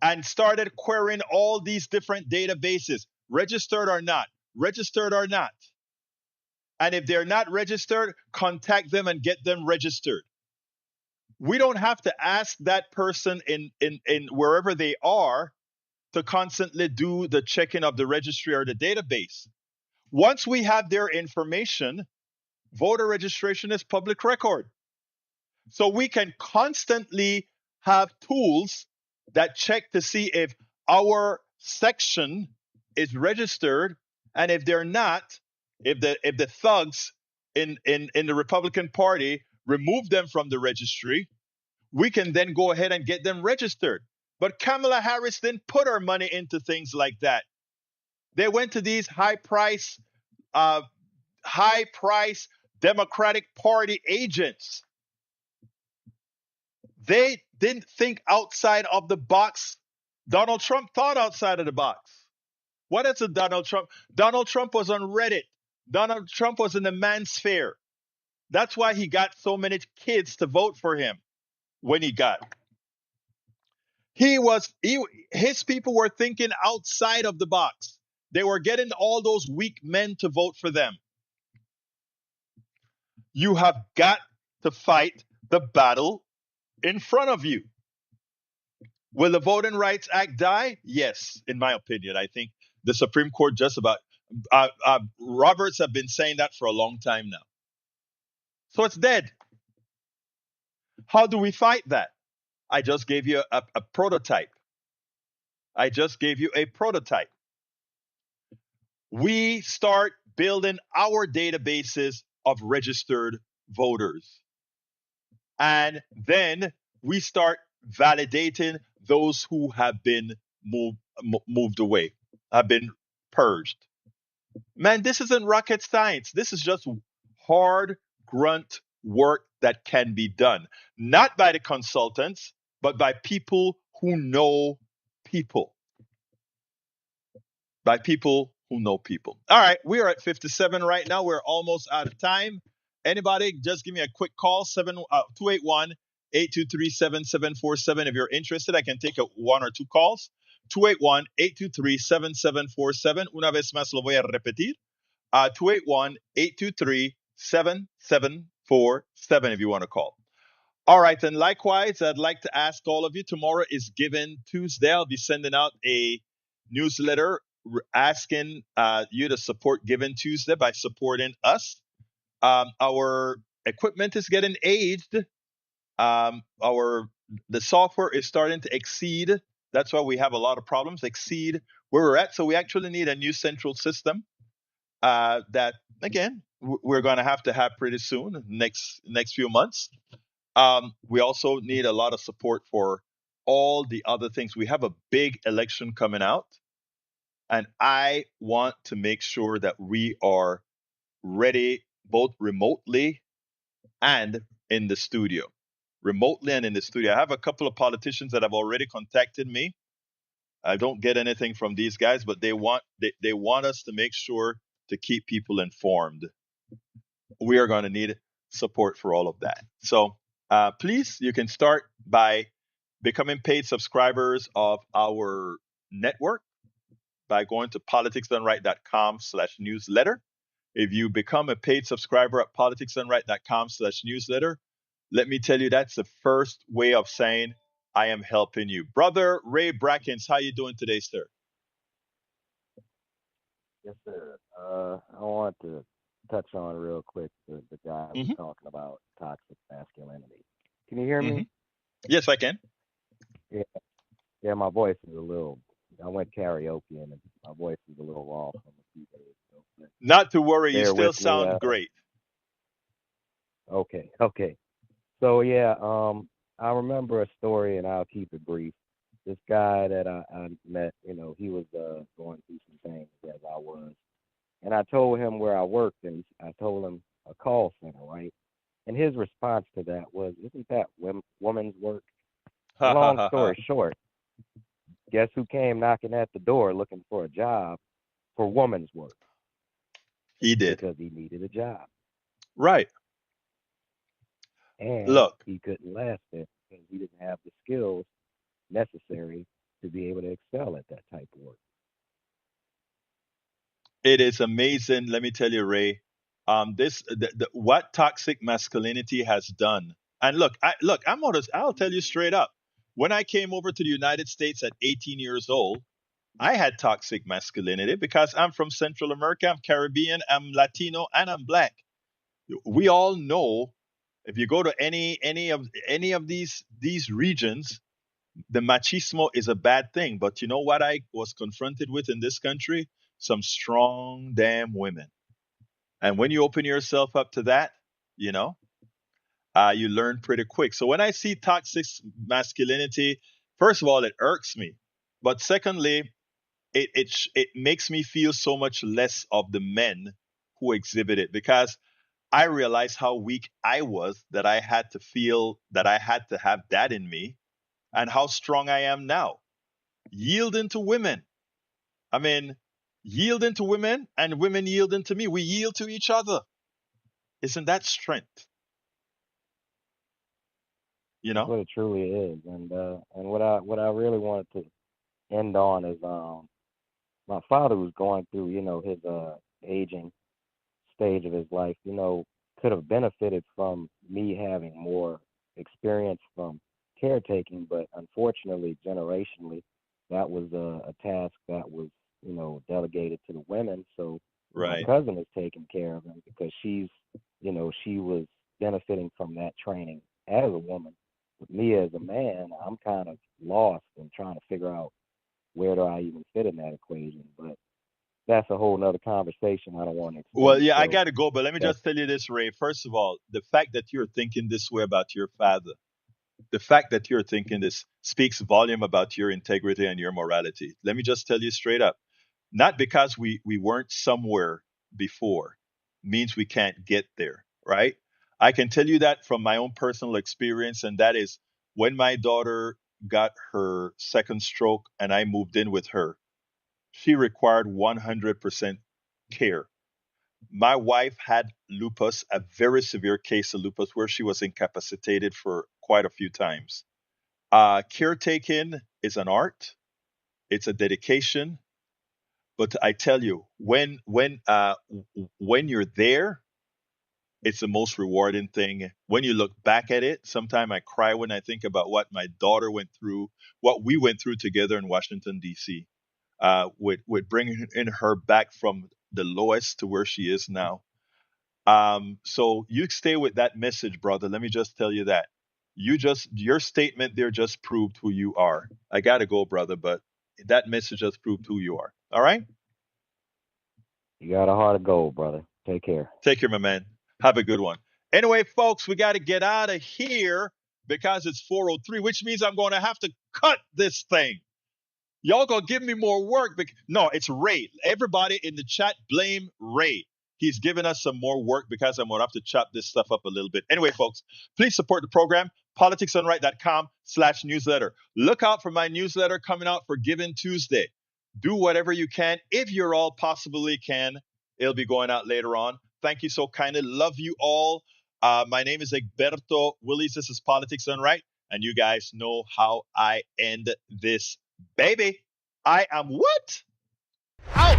and started querying all these different databases, registered or not, registered or not. And if they're not registered, contact them and get them registered. We don't have to ask that person in wherever they are to constantly do the checking of the registry or the database. Once we have their information, voter registration is public record. So we can constantly have tools that check to see if our section is registered, and if they're not, if the thugs in the Republican Party remove them from the registry, we can then go ahead and get them registered. But Kamala Harris didn't put her money into things like that. They went to these high price Democratic Party agents. They didn't think outside of the box. Donald Trump thought outside of the box. What is a Donald Trump? Donald Trump was on Reddit. Donald Trump was in the manosphere. That's why he got so many kids to vote for him when he got. His people were thinking outside of the box. They were getting all those weak men to vote for them. You have got to fight the battle in front of you. Will the Voting Rights Act die? Yes, in my opinion. I think the Supreme Court just about, Roberts have been saying that for a long time now. So it's dead. How do we fight that? I just gave you a prototype. I just gave you a prototype. We start building our databases of registered voters. And then we start validating those who have been moved away, have been purged. Man, this isn't rocket science. This is just hard grunt work that can be done, not by the consultants, but by people who know people. By people who know people. All right, we are at 57 right now. We're almost out of time. Anybody, just give me a quick call, 281-823-7747. If you're interested, I can take one or two calls. 281-823-7747. Una vez más lo voy a repetir. 281-823-7747 if you want to call. All right, and likewise, I'd like to ask all of you, tomorrow is Giving Tuesday. I'll be sending out a newsletter asking you to support Giving Tuesday by supporting us. Our equipment is getting aged. The software is starting to exceed. That's why we have a lot of problems, exceed where we're at. So we actually need a new central system that, again, we're going to have pretty soon, next few months. We also need a lot of support for all the other things. We have a big election coming out, and I want to make sure that we are ready both remotely and in the studio. Remotely and in the studio. I have a couple of politicians that have already contacted me. I don't get anything from these guys, but they want us to make sure to keep people informed. We are going to need support for all of that. So please, you can start by becoming paid subscribers of our network by going to politicsdoneright.com/newsletter. If you become a paid subscriber at politicsdoneright.com/newsletter, let me tell you, that's the first way of saying I am helping you. Brother Ray Brackens, how you doing today, sir? Yes, sir. I want to touch on real quick the guy was talking about toxic masculinity. Can you hear me? Yes, I can. Yeah, my voice is a little. I went karaoke and my voice is a little raw from a few days ago. Not to worry, you still sound great. Okay. So yeah, I remember a story, and I'll keep it brief. This guy that I met, he was going through some things as I was, and I told him where I worked, and I told him a call center, right? And his response to that was, "Isn't that woman's work?" Long story short, guess who came knocking at the door looking for a job for woman's work? He did. Because he needed a job. Right. And he couldn't last it because he didn't have the skills necessary to be able to excel at that type of work. It is amazing. Let me tell you, Ray, what toxic masculinity has done. And I'll tell you straight up. When I came over to the United States at 18 years old, I had toxic masculinity because I'm from Central America, I'm Caribbean, I'm Latino, and I'm Black. We all know, if you go to any of these regions, the machismo is a bad thing. But you know what I was confronted with in this country? Some strong damn women. And when you open yourself up to that, you learn pretty quick. So when I see toxic masculinity, first of all, it irks me. But secondly, it makes me feel so much less of the men who exhibit it, because I realized how weak I was, that I had to feel that I had to have that in me, and how strong I am now. Yielding to women. I mean, yielding to women and women yielding to me. We yield to each other. Isn't that strength? That's what it truly is. And what I really wanted to end on is my father was going through, his aging stage of his life, could have benefited from me having more experience from caretaking, but unfortunately, generationally, that was a task that was, delegated to the women. So my cousin is taking care of him because she's, she was benefiting from that training as a woman. With me as a man, I'm kind of lost and trying to figure out where do I even fit in that equation. But that's a whole nother conversation. I don't want to extend. Well, yeah, I got to go, but let me just tell you this, Ray. First of all, the fact that you're thinking this way about your father, the fact that you're thinking this speaks volume about your integrity and your morality. Let me just tell you straight up. Not because we weren't somewhere before means we can't get there, right? I can tell you that from my own personal experience, and that is when my daughter got her second stroke and I moved in with her, she required 100% care. My wife had lupus, a very severe case of lupus where she was incapacitated for quite a few times. Caretaking is an art. It's a dedication. But I tell you, when you're there, it's the most rewarding thing. When you look back at it, sometimes I cry when I think about what my daughter went through, what we went through together in Washington D.C. With bringing in her back from the lowest to where she is now. So you stay with that message, brother. Let me just tell you that your statement there just proved who you are. I gotta go, brother, but that message just proved who you are. All right. You got a heart of gold, brother. Take care. Take care, my man. Have a good one. Anyway, folks, we got to get out of here because it's 4:03, which means I'm going to have to cut this thing. Y'all gonna give me more work? No, it's Ray. Everybody in the chat blame Ray. He's giving us some more work because I'm gonna have to chop this stuff up a little bit. Anyway, folks, please support the program. politicsdoneright.com/newsletter. Look out for my newsletter coming out for Giving Tuesday. Do whatever you can. If you're all possibly can, it'll be going out later on. Thank you so kindly. Love you all. My name is Egberto Willies. This is Politics Done Right. And you guys know how I end this baby. I am what? Out.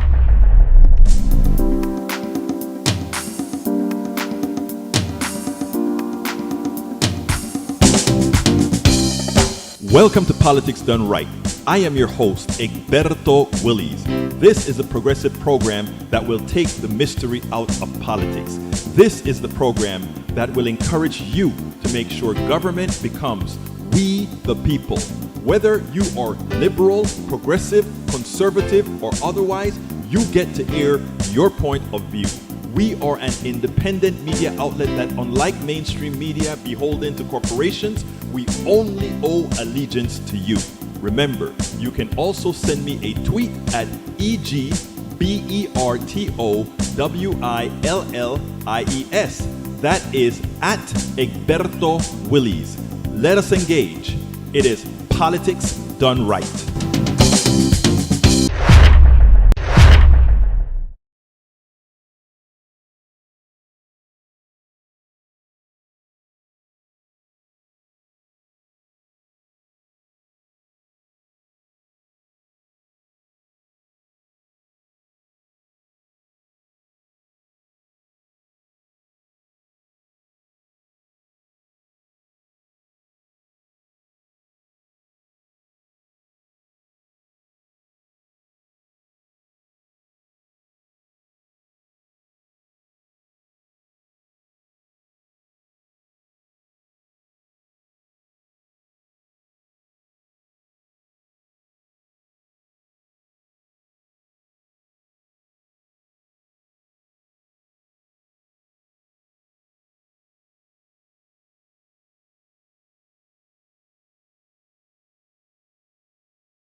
Welcome to Politics Done Right. I am your host, Egberto Willies. This is a progressive program that will take the mystery out of politics. This is the program that will encourage you to make sure government becomes we the people. Whether you are liberal, progressive, conservative, or otherwise, you get to air your point of view. We are an independent media outlet that, unlike mainstream media beholden to corporations, we only owe allegiance to you. Remember, you can also send me a tweet at EGBERTOWILLIES. That is at Egberto Willies. Let us engage. It is Politics Done Right.